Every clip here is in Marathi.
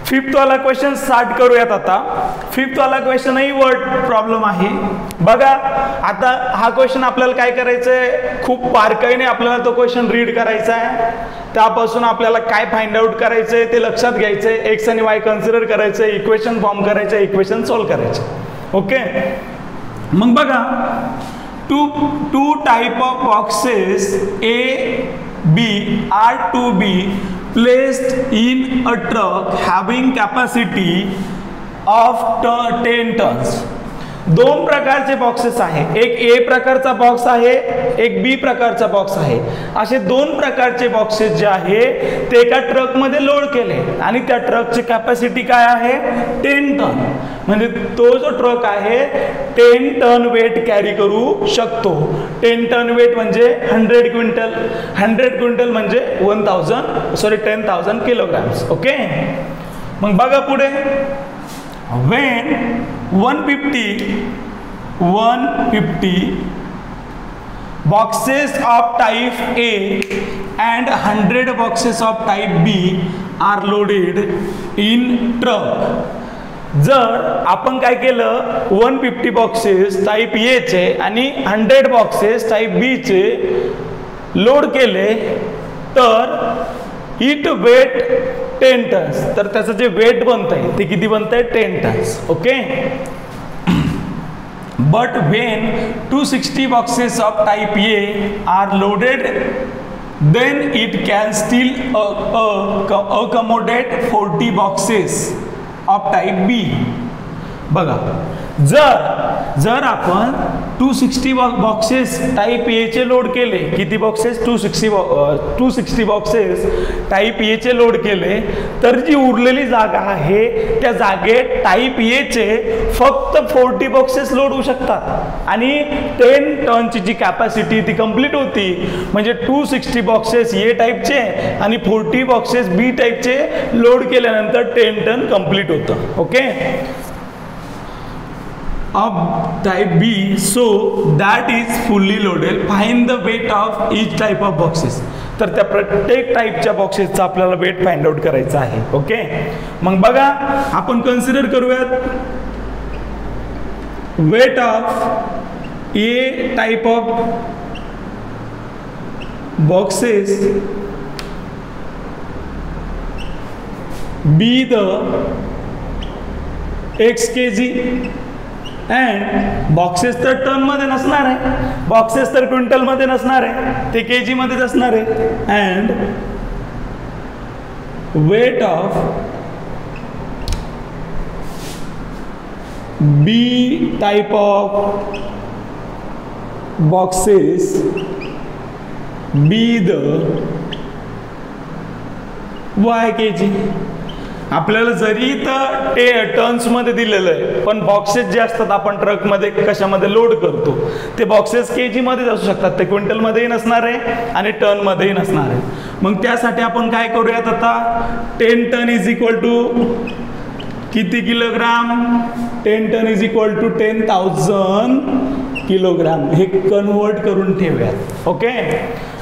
फिफ्थ वाला क्वेश्चन स्टार्ट करूयात आता। फिफ्थ वाला क्वेश्चनही वर्ड प्रॉब्लेम आहे बघा। आता हा क्वेश्चन आपल्याला काय करायचंय, खूप बारकाईने आपल्याला तो क्वेश्चन रीड करायचा आहे, त्यापासून आपल्याला काय फाइंड आउट करायचंय ते लक्षात घ्यायचंय, एक्स आणि वाय कन्सिडर करायचंय, इक्वेशन फॉर्म करायचं, इक्वेशन सॉल्व करायचं। ओके, मग बघा two type of boxes A B are to be placed in a truck having capacity of 10 tons। दोन प्रकारचे बॉक्सेस आहे, एक ए प्रकारचा बॉक्स आहे, एक बी प्रकारचा बॉक्स आहे। असे दोन प्रकारचे बॉक्सेस जे आहे ते एका ट्रक मध्ये लोड केले आणि त्या ट्रकची कॅपॅसिटी काय आहे 10 टन। म्हणजे तो जो ट्रक आहे 10 टन वेट कॅरी करू शकतो। 10 टन वेट म्हणजे 100 क्विंटल, 100 क्विंटल म्हणजे 10,000 किलोग्राम्स। ओके, मग बघा पुढे, when 150 boxes of type A and 100 boxes of type B are loaded in truck। जर आपण काय केलं 150 बॉक्सेस टाइप ए चे आणि 100 बॉक्सेस टाइप बी चे लोड केले तर इट वेट 10 टन्स, तर त्याचं जे वेट बनतंय ते किती बनतंय 10 tons. Okay, but when 260 boxes of type A are loaded then it can still accommodate 40 boxes of type B. बघा, जर आपण 260 बॉक्सेस टाइप ए चे लोड केले, किती बॉक्सेस 260 बॉक्सेस टाइप ए चे लोड केले, तर जी उरलेली जागा आहे त्या जागेत टाइप ए चे फक्त 40 बॉक्सेस लोड होऊ शकतात आणि 10 टनची जी कॅपॅसिटी ती कंप्लीट होती। म्हणजे 260 बॉक्सेस ए टाइपचे आणि 40 बॉक्सेस बी टाइपचे लोड केल्यानंतर 10 टन कंप्लीट होतं। Okay, of type B, so that is fully loaded, find the weight of each type of boxes। तर त्या प्रत्येक टाइपच्या बॉक्सेसचा आपल्याला वेट फाइंड आउट करायचा आहे। ओके, मग बघा आपण कन्सिडर करूयात weight of A type of boxes be the x kg and boxes तर टन मध्ये नसणार आहे, बॉक्सेस तर क्विंटल मध्ये नसणार आहे, ते केजी मध्येच असणार आहे। And weight of B type of boxes be the Y kg. आपल्याला जरी तर टन्स मध्ये दिलेलं आहे, पण बॉक्सेस जे असतात आपण ट्रक मध्ये कशामध्ये लोड करतो ते बॉक्सेस केजी मध्ये असू शकतात, ते क्विंटल मध्येही नसणार आहे आणि टन मध्येही नसणार आहे। मग त्यासाठी आपण काय करूयात आता 10 टन इज इक्वल टू किती kilogram, 10 ton is equal to 10,000 kilogram, हे कन्वर्ट करून ठेवूयात। ओके,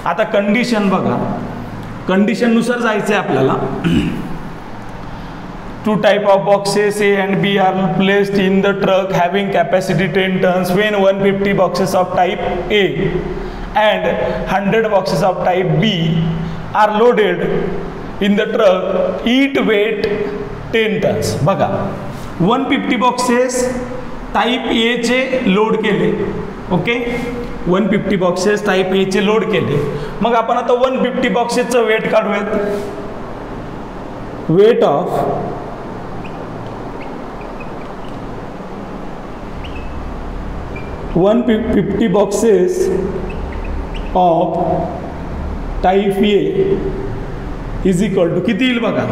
आता कंडिशन बघा, कंडिशन नुसार जायचंय आपल्याला। Two type of boxes A and B are placed in the truck having capacity 10 tons when 150 boxes of type A and 100 boxes of type B are loaded in the truck, each weight 10 tons। बघा 150 बॉक्सेस टाइप ए चे लोड केले। ओके, 150 बॉक्सेस टाइप ए चे लोड केले। मग आपण आता 150 बॉक्सेसचं वेट काढूयात। Weight of 150 boxes of type A is equal to किती येईल बघा,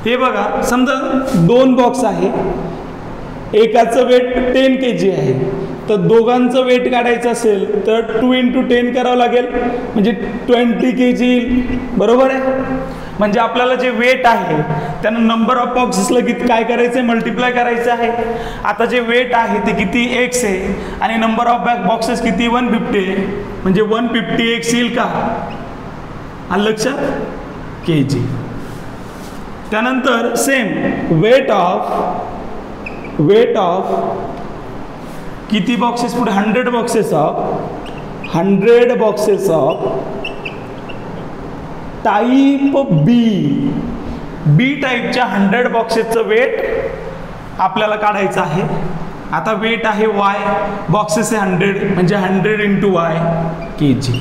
हे बघा समजा 2 बॉक्स आहे, एकाचं वेट 10 kg आहे, तर दोघांचं वेट काढायचं असेल तर 2 × 10 करावं लागेल, म्हणजे 20 kg येईल। बरोबर आहे, म्हणजे आपल्याला जे वेट आहे त्यानं नंबर ऑफ बॉक्सेसला किती काय करायचं आहे, मल्टिप्लाय करायचं आहे। आता जे वेट आहे ते किती x आहे आणि नंबर ऑफ बॉक्सेस किती 150 आहे, म्हणजे 150x येईल का, आलं लक्षात, kg। त्यानंतर सेम वेट ऑफ किती बॉक्सेस पुढे 100 बॉक्सेस ऑफ टाईप बी टाईपच्या 100 बॉक्सेसचं वेट आपल्याला काढायचं आहे. आता वेट आहे वाय, बॉक्सेस आहे 100 म्हणजे 100 × वाय kg.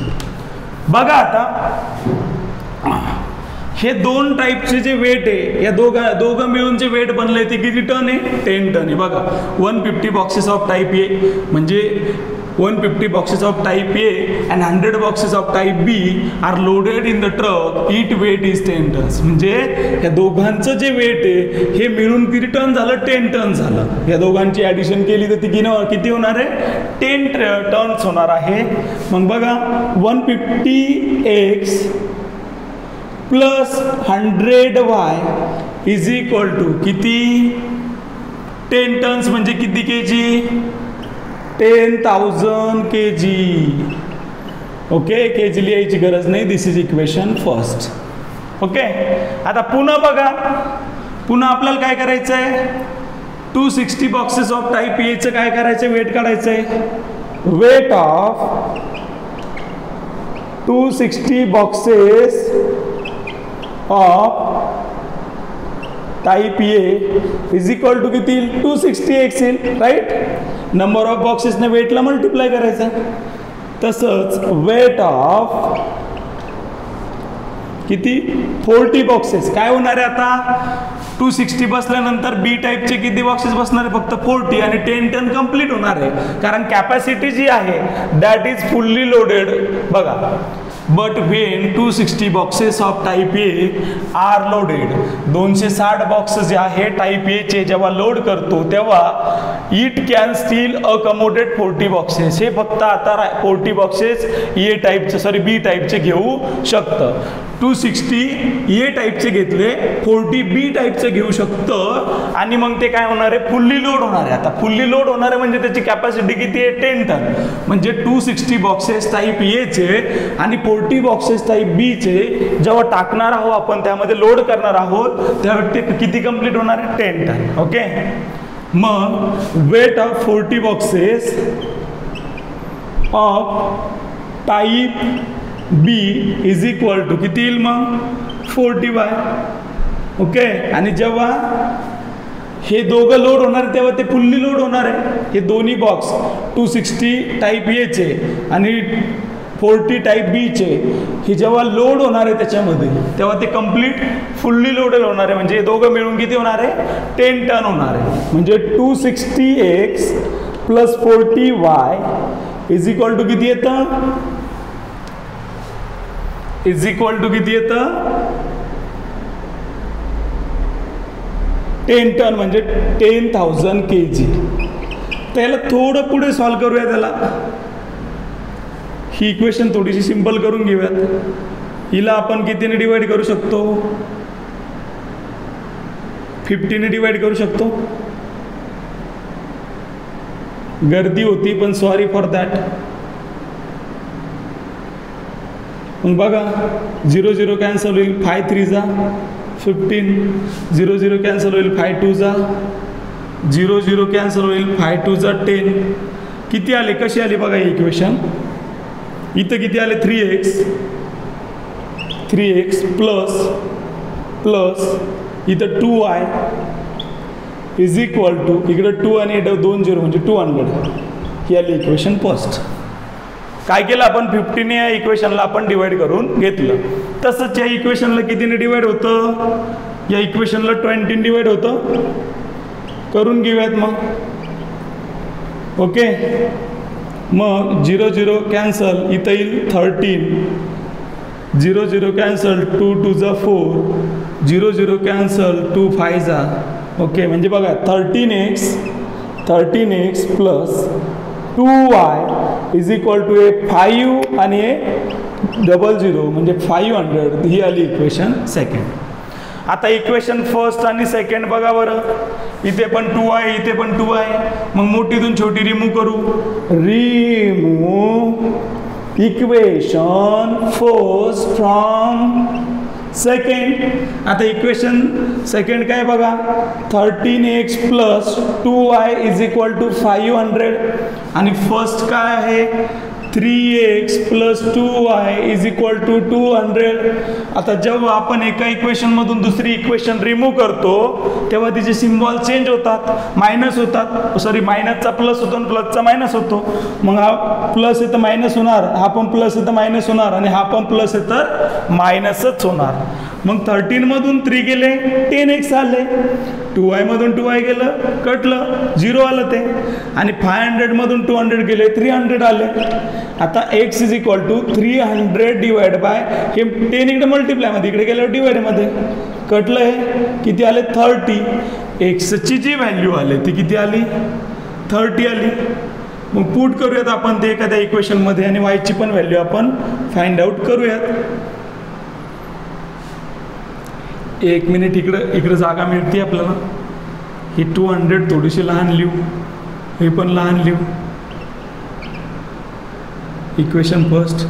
बघा आता हे दोन टाईपचे जे वेट आहे या दोघं मिळून जे वेट बनले ते किती टन आहे? 10 टन आहे. बघा 150 बॉक्सेस ऑफ टाईप ए म्हणजे 150 boxes of type A and 100 boxes of type B are loaded in the truck. Each weight is 10 tons. म्हणजे या दोघांचं जे वेट आहे हे मिळून किती टन झालं? 10 टन झालं. या दोघांची ॲडिशन केली तर ती किती होणार आहे? 10 टन्स होणार आहे. मग बघा 150x plus 100y is equal to किती? 10 टन्स म्हणजे किती kg? 10,000 kg. ओके, kg लिहायची गरज नाही. दिस इज इक्वेशन फर्स्ट. ओके, आता पुन्हा बघा, पुन्हा आपल्याला काय करायचं आहे? 260 बॉक्सेस ऑफ टाईप एचं काय करायचं? वेट काढायचं आहे. Weight of 260 boxes of type A is equal to किती? 260x येईल, राईट? नंबर ऑफ बॉक्सेसने वेटला मल्टिप्लाय करायचा. तसंच वेट ऑफ किती? 40 बॉक्सेस काय होणार आहे आता? 260 बसल्यानंतर बी टाईपचे किती बॉक्सेस बसणार आहे? फक्त 40 आणि 10 टन कंप्लीट होणार आहे, कारण कॅपॅसिटी जी आहे दॅट इज फुल्ली लोडेड. बघा, but when 260 boxes of type A are loaded, 260 box जे आहे टाईप एचे जेव्हा लोड करतो तेव्हा it can still accommodate 40 boxes. हे फक्त आता 40 बॉक्सेस ए टाईपचे बी टाईपचे घेऊ शकतं. 260 ए टाईपचे घेतले, 40 बी टाईपचे घेऊ शकतं आणि मग ते काय होणार आहे? फुल्ली लोड होणार आहे. आता फुल्ली लोड होणार आहे म्हणजे त्याची कॅपॅसिटी किती आहे? 10 टन. म्हणजे 260 बॉक्सेस टाईप एचे आणि 40 बॉक्सेस टाईप बीचे जेव्हा टाकणार आहोत आपण, त्यामध्ये लोड करणार आहोत, त्यावेळी ते किती कंप्लीट होणार आहे? 10 टन. ओके, मग weight of 40 boxes of type B is equal to किती येईल मग? 40y. ओके, आणि जेव्हा हे दोघं लोड होणार तेव्हा ते फुल्ली लोड होणार आहे. हे दोन्ही बॉक्स 260 टाईप एचे आणि 40 टाईप बीचे हे जेव्हा लोड होणार आहे त्याच्यामध्ये, तेव्हा ते कंप्लीट फुल्ली लोडेड होणार आहे. म्हणजे हे दोघं मिळून किती होणार आहे? 10 टन होणार आहे. म्हणजे 260x plus 40y is equal to किती येतं? इज इक्वल टू किती येतं? 10 टन म्हणजे 10,000 kg. त्याला थोडं पुढे सॉल्व करूया. त्याला ही इक्वेशन थोडीशी सिंपल करून घेऊयात. हिला आपण कितीने डिवाइड करू शकतो? 50ने डिवाइड करू शकतो. गर्दी होती पण सॉरी फॉर दॅट. मग बघा 0 0 कॅन्सल होईल, 5 3 जा 15, 0 0 कॅन्सल होईल, 5 2 जा 0 0 कॅन्सल होईल, 5 2 जा 10. किती आले? कशी आली बघा ही इक्वेशन. इथं किती आले? 3x प्लस इथं 2y इज इक्वल टू इकडे 2 आणि 2 0 म्हणजे 200. ही आली इक्वेशन फर्स्ट. काय केलं आपण? 50ने या इक्वेशनला आपण डिवाइड करून घेतलं. तसंच या इक्वेशनला कितीने डिवाइड होतं? या इक्वेशनला 20ने डिवाइड होतं. करून घेऊयात मग. ओके, मग 0 0 कॅन्सल, इथं येईल 13, 0 0 कॅन्सल, 2 2 जा 4, 0 0 कॅन्सल, 2 5 जा. ओके, म्हणजे बघा 13x plus 2y is equal to 5 आणि 00 म्हणजे 500. ही आली इक्वेशन सेकंड. आता इक्वेशन फर्स्ट आणि सेकंड बघा बरं. इथे पण 2 आहे, इथे पण 2 आहे. मग मोठीतून छोटी रिमूव्ह करू. Remove equation first from second, आता इक्वेशन सेकंड काय बघा, 13x plus 2y is equal to 500 आणि फर्स्ट काय आहे 3x plus 2y is equal to 200. आता जेव्हा आपण एका इक्वेशनमधून दुसरी इक्वेशन रिमूव्ह करतो तेव्हा तिचे सिम्बॉल चेंज होतात, मायनस होतात, सॉरी मायनसचा प्लस होतो आणि प्लसचा मायनस होतो. मग हा प्लस आहे तर मायनस होणार, हा पण प्लस आहे तर मायनस होणार आणि हा पण प्लस आहे तर मायनसच होणार. मग 13 मधून 3 गेले 10x आले, 2y मधून 2y गेलं कटलं 0 आलं ते, आणि 500 मधून 200 गेले 300 आले. आता x is equal to 300 divide by हे 10 इकडे मल्टिप्लाय मध्ये, इकडे गेल्यावर डिवाइड मध्ये कटलं, हे किती आले 30. एक्सची जी व्हॅल्यू आली ती किती आली 30 आली. मग पुट करूयात आपण ते एखाद्या इक्वेशन मध्ये आणि वायची पण व्हॅल्यू आपण फाइंड आउट करूयात. एक मिनिट, इकडे जागा मिळते आपल्याला. ही 200 थोडीशी लहान लिहू, हे पण लहान लिहू. इक्वेशन फर्स्ट,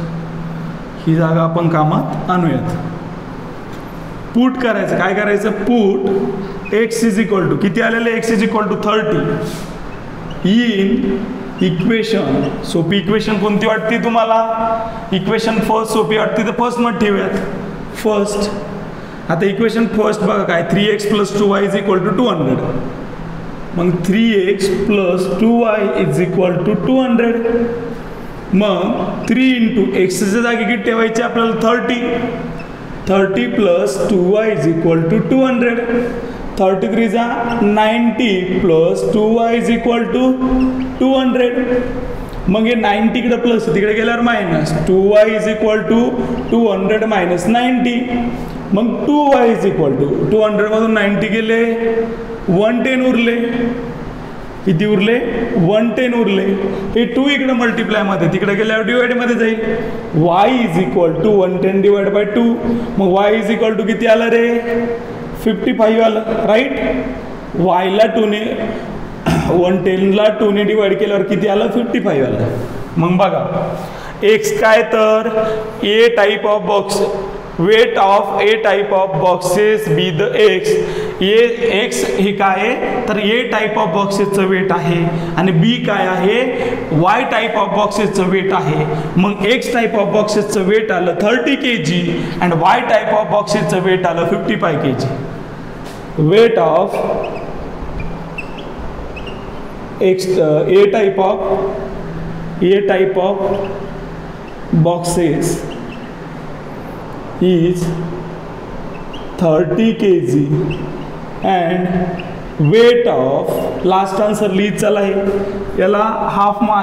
ही जागा आपण कामात आणूयात. पुट करायचं, काय करायचं, put x is equal to किती आलेलं, x is equal to 30 in equation. सोपी इक्वेशन कोणती वाटते तुम्हाला, इक्वेशन फर्स्ट सोपी वाटते तर फर्स्ट मध्ये ठेवूयात फर्स्ट. आता इक्वेशन फर्स्ट बघा काय, 3x plus 2y is equal to 200. मग 3x plus 2y is equal to 200. मग 3 इंटू एक्सच्या जागी किती ठेवायचे आपल्याला 30 plus 2y is equal to 200. 33 जा 90 plus 2y is equal to 200. मग हे 90 कडे प्लस तिकडे गेल्यावर minus, 2y is equal to 200 minus 90. मग 2y इज इक्वल टू 200 मधून 90 गेले 110 उरले, किती उरले 110 उरले. हे 2 इकडे मल्टिप्लाय मध्ये, तिकडे गेल्यावर डिवाइड मध्ये जाईल. y is equal to 110 divide by 2. मग y इज इक्वल टू किती आलं रे 55 आलं, राईट. y ला 2 ने 110 ला 2 ने डिवाइड केल्यावर किती आलं 55 आलं. मग बघा x काय तर a type of box, weight of A type of boxes be the X. A X हे काय आहे तर ए टाइप ऑफ बॉक्सेसचं वेट आहे आणि बी काय आहे वाय टाइप ऑफ बॉक्सेसचं वेट आहे. मग एक्स टाइप ऑफ बॉक्सेसचं वेट आलं 30 kg and Y type of बॉक्सेसचं वेट आलं 55 kg. Weight of X A type of boxes is 30 kg and weight of, last answer लिहित चला, हे याला हाफ मार्क.